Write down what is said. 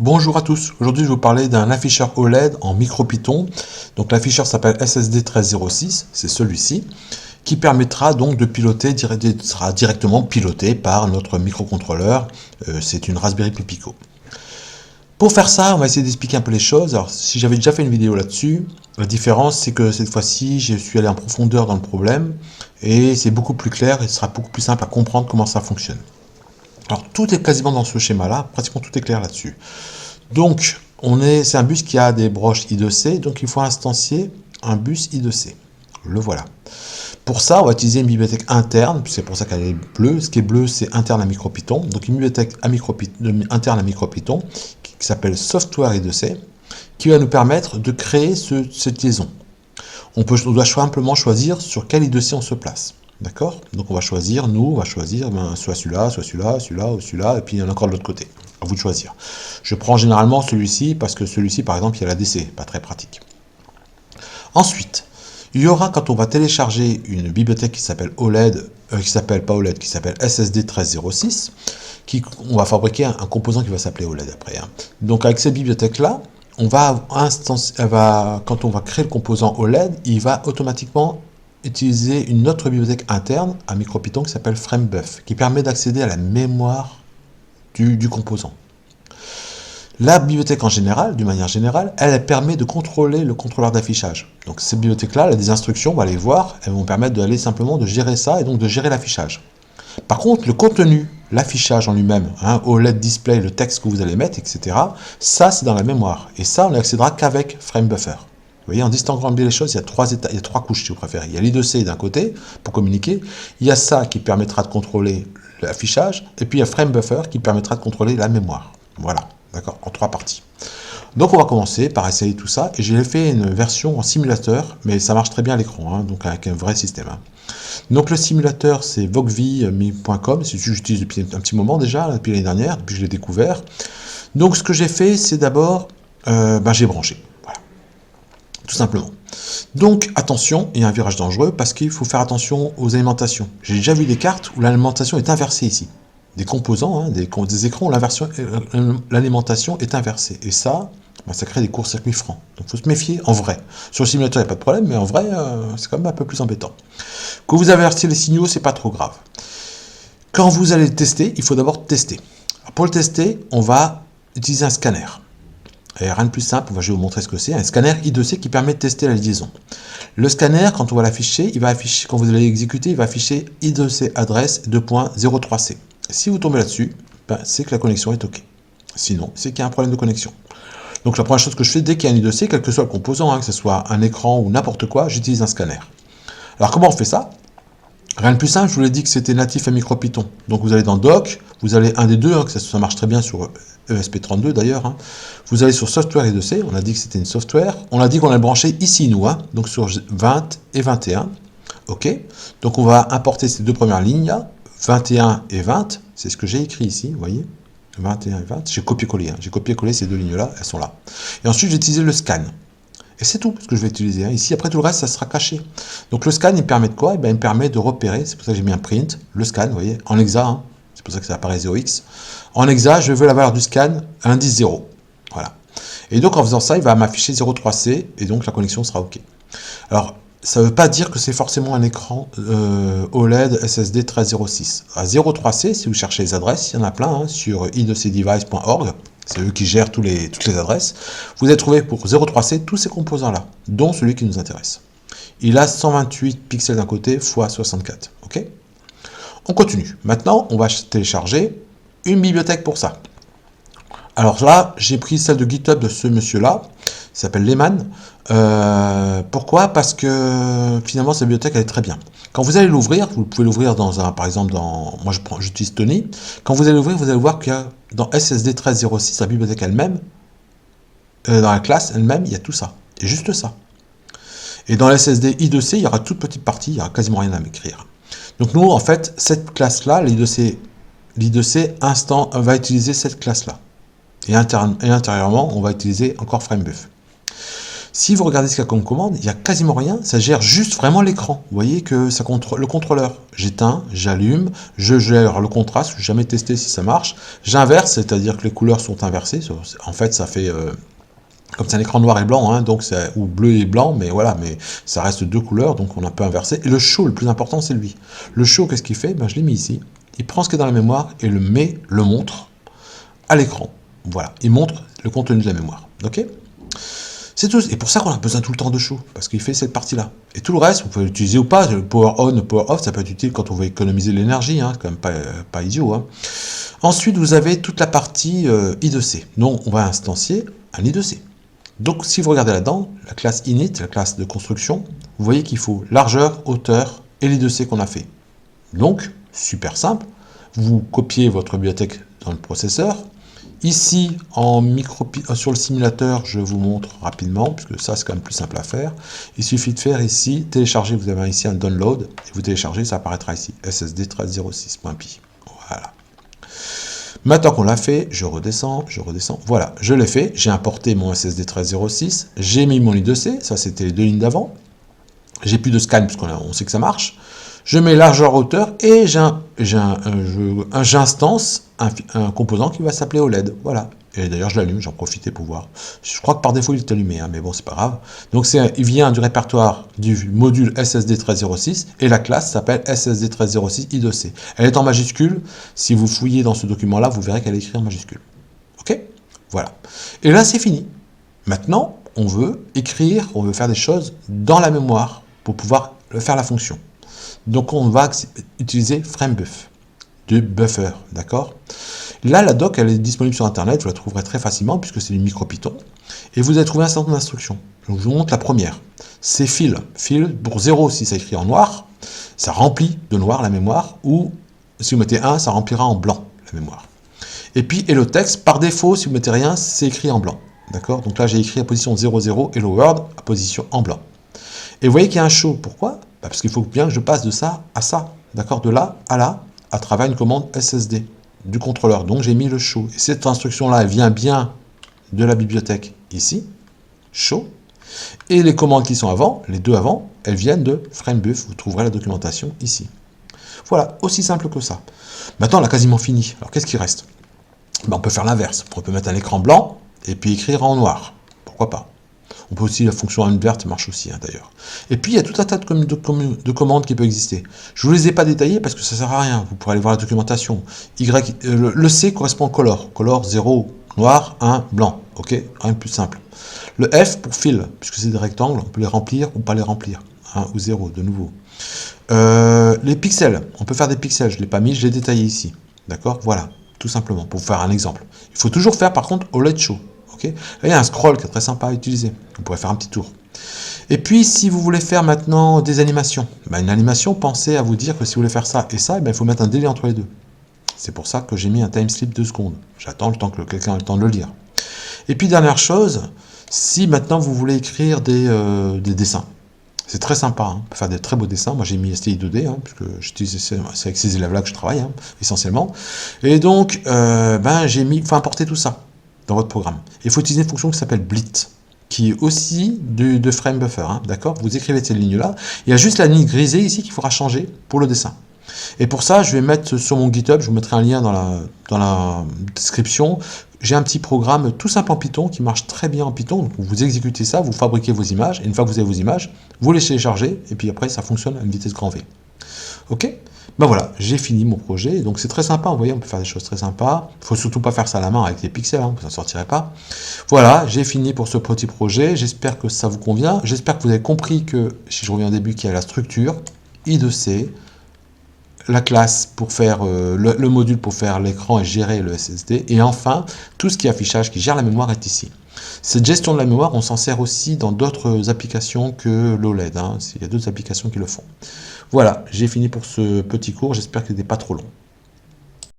Bonjour à tous, aujourd'hui je vais vous parler d'un afficheur OLED en MicroPython. Donc l'afficheur s'appelle SSD 1306, c'est celui-ci, qui permettra donc de piloter, sera directement piloté par notre microcontrôleur, c'est une Raspberry Pi Pico. Pour faire ça, on va essayer d'expliquer un peu les choses. Alors si j'avais déjà fait une vidéo là-dessus, la différence c'est que cette fois-ci je suis allé en profondeur dans le problème et c'est beaucoup plus clair et ce sera beaucoup plus simple à comprendre comment ça fonctionne. Alors tout est quasiment dans ce schéma-là, pratiquement tout est clair là-dessus. Donc, c'est un bus qui a des broches I2C, donc il faut instancier un bus I2C. Le voilà. Pour ça, on va utiliser une bibliothèque interne, c'est pour ça qu'elle est bleue. Ce qui est bleu, c'est interne à MicroPython. Donc une bibliothèque interne à MicroPython qui s'appelle Software I2C, qui va nous permettre de créer cette liaison. On doit simplement choisir sur quel I2C on se place. D'accord? Donc on va choisir, soit celui-là, soit celui-là, celui-là ou celui-là, et puis il y en a encore de l'autre côté. À vous de choisir. Je prends généralement celui-ci, parce que celui-ci, par exemple, il y a la DC, pas très pratique. Ensuite, il y aura, quand on va télécharger une bibliothèque qui s'appelle OLED, qui s'appelle SSD 1306, on va fabriquer un composant qui va s'appeler OLED après. Donc avec cette bibliothèque-là, quand on va créer le composant OLED, il va automatiquement utiliser une autre bibliothèque interne à MicroPython qui s'appelle FrameBuff, qui permet d'accéder à la mémoire du composant. La bibliothèque en général, d'une manière générale, elle permet de contrôler le contrôleur d'affichage. Donc cette bibliothèque-là, elle a des instructions, on va les voir, elles vont permettre d'aller simplement de gérer ça et donc de gérer l'affichage. Par contre, le contenu, l'affichage en lui-même, OLED display, le texte que vous allez mettre, etc., ça c'est dans la mémoire. Et ça, on n'accédera qu'avec FrameBuffer. Vous voyez, en distinguant bien les choses, il y a trois couches si vous préférez. Il y a l'I2C d'un côté pour communiquer, il y a ça qui permettra de contrôler l'affichage, et puis il y a FrameBuffer qui permettra de contrôler la mémoire. Voilà, d'accord, en trois parties. Donc on va commencer par essayer tout ça, et j'ai fait une version en simulateur, mais ça marche très bien à l'écran, donc avec un vrai système. Donc le simulateur c'est vocvi.com, c'est celui que j'utilise depuis un petit moment déjà, depuis l'année dernière, depuis que je l'ai découvert. Donc ce que j'ai fait, c'est d'abord, j'ai branché, voilà, tout simplement. Donc attention, il y a un virage dangereux parce qu'il faut faire attention aux alimentations. J'ai déjà vu des cartes où l'alimentation est inversée ici. Des composants, des écrans où l'alimentation est inversée. Et ça crée des courts-circuits francs. Donc il faut se méfier en vrai. Sur le simulateur, il n'y a pas de problème, mais en vrai, c'est quand même un peu plus embêtant. Que vous inversiez les signaux, c'est pas trop grave. Quand vous allez le tester, il faut d'abord tester. Pour le tester, on va utiliser un scanner. Et rien de plus simple, je vais vous montrer ce que c'est, un scanner I2C qui permet de tester la liaison. Le scanner, quand on va l'afficher, quand vous allez l'exécuter, il va afficher I2C adresse 2.03c. Si vous tombez là-dessus, c'est que la connexion est OK. Sinon, c'est qu'il y a un problème de connexion. Donc la première chose que je fais, dès qu'il y a un I2C, quel que soit le composant, que ce soit un écran ou n'importe quoi, j'utilise un scanner. Alors comment on fait ça? Rien de plus simple, je vous l'ai dit que c'était natif à MicroPython. Donc vous allez dans Doc, vous allez un des deux, que ça marche très bien sur ESP32 d'ailleurs. Vous allez sur Software I2C, on a dit que c'était une software. On a dit qu'on allait brancher ici nous, donc sur 20 et 21. OK. Donc on va importer ces deux premières lignes là, 21 et 20. C'est ce que j'ai écrit ici, vous voyez. 21 et 20. J'ai copié-collé. J'ai copié-collé ces deux lignes là, elles sont là. Et ensuite j'ai utilisé le scan. Et c'est tout ce que je vais utiliser. Ici, après tout le reste, ça sera caché. Donc le scan, il permet de quoi? Il me permet de repérer, c'est pour ça que j'ai mis un print, le scan, vous voyez, en hexa, c'est pour ça que ça apparaît 0x. En hexa, je veux la valeur du scan, indice 0. Voilà. Et donc en faisant ça, il va m'afficher 0.3c, et donc la connexion sera OK. Alors, ça ne veut pas dire que c'est forcément un écran OLED SSD 1306. À 0.3c, si vous cherchez les adresses, il y en a plein sur i2cdevice.org. C'est eux qui gèrent toutes les adresses. Vous allez trouver pour 0.3c tous ces composants-là, dont celui qui nous intéresse. Il a 128 pixels d'un côté x 64. OK? On continue. Maintenant, on va télécharger une bibliothèque pour ça. Alors là, j'ai pris celle de GitHub de ce monsieur-là, il s'appelle Lehman. Pourquoi? Parce que finalement, cette bibliothèque, elle est très bien. Quand vous allez l'ouvrir, vous pouvez l'ouvrir par exemple, moi j'utilise Tony. Quand vous allez l'ouvrir, vous allez voir qu'il y a dans SSD 1306, la bibliothèque elle-même, dans la classe elle-même, il y a tout ça. Et juste ça. Et dans l'SSD I2C, il y aura toute petite partie, il n'y aura quasiment rien à m'écrire. Donc nous, en fait, cette classe-là, l'I2C va utiliser cette classe-là. Et intérieurement, on va utiliser encore FrameBuff. Si vous regardez ce qu'il y a comme commande, il n'y a quasiment rien, ça gère juste vraiment l'écran. Vous voyez que ça contrôle le contrôleur. J'éteins, j'allume, je gère le contraste, je n'ai jamais testé si ça marche. J'inverse, c'est-à-dire que les couleurs sont inversées. En fait, ça fait... comme c'est un écran noir et blanc, hein, donc ou bleu et blanc, mais voilà, mais ça reste deux couleurs, donc on a un peu inversé. Et le show, le plus important, c'est lui. Le show, qu'est-ce qu'il fait? Ben, je l'ai mis ici. Il prend ce qui est dans la mémoire et le montre à l'écran. Voilà, il montre le contenu de la mémoire. Ok? C'est tout. Et pour ça qu'on a besoin tout le temps de show, parce qu'il fait cette partie-là. Et tout le reste, vous pouvez l'utiliser ou pas. Le power on, le power off, ça peut être utile quand on veut économiser l'énergie, hein, c'est quand même pas idiot. Hein. Ensuite, vous avez toute la partie I2C. Donc, on va instancier un I2C. Donc, si vous regardez là-dedans, la classe init, la classe de construction, vous voyez qu'il faut largeur, hauteur et l'I2C qu'on a fait. Donc, super simple. Vous copiez votre bibliothèque dans le processeur. Ici, sur le simulateur, je vous montre rapidement, puisque ça, c'est quand même plus simple à faire. Il suffit de faire ici, télécharger, vous avez ici un download, et vous téléchargez, ça apparaîtra ici, ssd1306.py. Voilà. Maintenant qu'on l'a fait, je redescends, voilà, je l'ai fait, j'ai importé mon SSD1306, j'ai mis mon I2C, ça c'était les deux lignes d'avant, j'ai plus de scan, puisqu'on sait que ça marche, je mets largeur hauteur, et j'instance un composant qui va s'appeler OLED, voilà. Et d'ailleurs je l'allume, j'en profitais pour voir. Je crois que par défaut il est allumé, hein, mais bon c'est pas grave. Donc il vient du répertoire du module SSD1306 et la classe s'appelle SSD1306 I2C. Elle est en majuscule, si vous fouillez dans ce document-là, vous verrez qu'elle est écrite en majuscule. Ok? Voilà. Et là c'est fini. Maintenant, on veut écrire, on veut faire des choses dans la mémoire pour pouvoir faire la fonction. Donc on va utiliser FrameBuff, du buffer, d'accord? Là, la doc, elle est disponible sur Internet, vous la trouverez très facilement, puisque c'est du micro-Python. Et vous allez trouver un certain nombre d'instructions. Donc, je vous montre la première. C'est fill. Fill, pour 0, si ça écrit en noir, ça remplit de noir la mémoire, ou si vous mettez 1, ça remplira en blanc la mémoire. Et puis, hello text, par défaut, si vous mettez rien, c'est écrit en blanc. D'accord? Donc là, j'ai écrit à position 00, hello world, à position en blanc. Et vous voyez qu'il y a un show. Pourquoi? Parce qu'il faut bien que je passe de ça à ça. D'accord? De là, à travers une commande SSD. Du contrôleur, donc j'ai mis le show. Et cette instruction-là, elle vient bien de la bibliothèque ici, show, et les commandes qui sont avant, les deux avant, elles viennent de FrameBuff, vous trouverez la documentation ici. Voilà, aussi simple que ça. Maintenant, on a quasiment fini. Alors, qu'est-ce qui reste? Ben, on peut faire l'inverse. On peut mettre un écran blanc et puis écrire en noir. Pourquoi pas? On peut aussi, la fonction invert marche aussi, hein, d'ailleurs. Et puis, il y a tout un tas de commandes qui peuvent exister. Je ne vous les ai pas détaillées parce que ça ne sert à rien. Vous pourrez aller voir la documentation. Le C correspond au color. Color 0, noir, 1, blanc. Ok? Rien de plus simple. Le F pour fill, puisque c'est des rectangles, on peut les remplir ou pas les remplir. 1 ou 0, de nouveau. Les pixels. On peut faire des pixels. Je ne l'ai pas mis, je l'ai détaillé ici. D'accord? Voilà, tout simplement, pour vous faire un exemple. Il faut toujours faire, par contre, OLED show. Okay. Là, il y a un scroll qui est très sympa à utiliser. Vous pourrez faire un petit tour. Et puis, si vous voulez faire maintenant des animations, ben, une animation, pensez à vous dire que si vous voulez faire ça et ça, ben, il faut mettre un délai entre les deux. C'est pour ça que j'ai mis un timeslip 2 secondes. J'attends le temps que quelqu'un ait le temps de le lire. Et puis, dernière chose, si maintenant vous voulez écrire des dessins, c'est très sympa, hein. On peut faire des très beaux dessins. Moi, j'ai mis STI 2D, hein, puisque c'est avec ces élèves-là que je travaille, hein, essentiellement. Et donc, ben, il faut importer tout ça dans votre programme. Il faut utiliser une fonction qui s'appelle blit, qui est aussi de FrameBuffer, hein, d'accord? Vous écrivez cette ligne-là, il y a juste la ligne grisée ici qu'il faudra changer pour le dessin. Et pour ça, je vais mettre sur mon GitHub, je vous mettrai un lien dans la description, j'ai un petit programme tout simple en Python, qui marche très bien en Python, donc vous exécutez ça, vous fabriquez vos images, et une fois que vous avez vos images, vous les téléchargez, et puis après, ça fonctionne à une vitesse grand V. Ok? Ben voilà, j'ai fini mon projet, donc c'est très sympa, vous voyez, on peut faire des choses très sympas. Il ne faut surtout pas faire ça à la main avec les pixels, hein, vous n'en sortirez pas. Voilà, j'ai fini pour ce petit projet, j'espère que ça vous convient. J'espère que vous avez compris que, si je reviens au début, qu'il y a la structure, I2C, la classe pour faire le module pour faire l'écran et gérer le SSD, et enfin, tout ce qui est affichage, qui gère la mémoire est ici. Cette gestion de la mémoire, on s'en sert aussi dans d'autres applications que l'OLED, hein. Il y a d'autres applications qui le font. Voilà, j'ai fini pour ce petit cours, j'espère qu'il n'était pas trop long.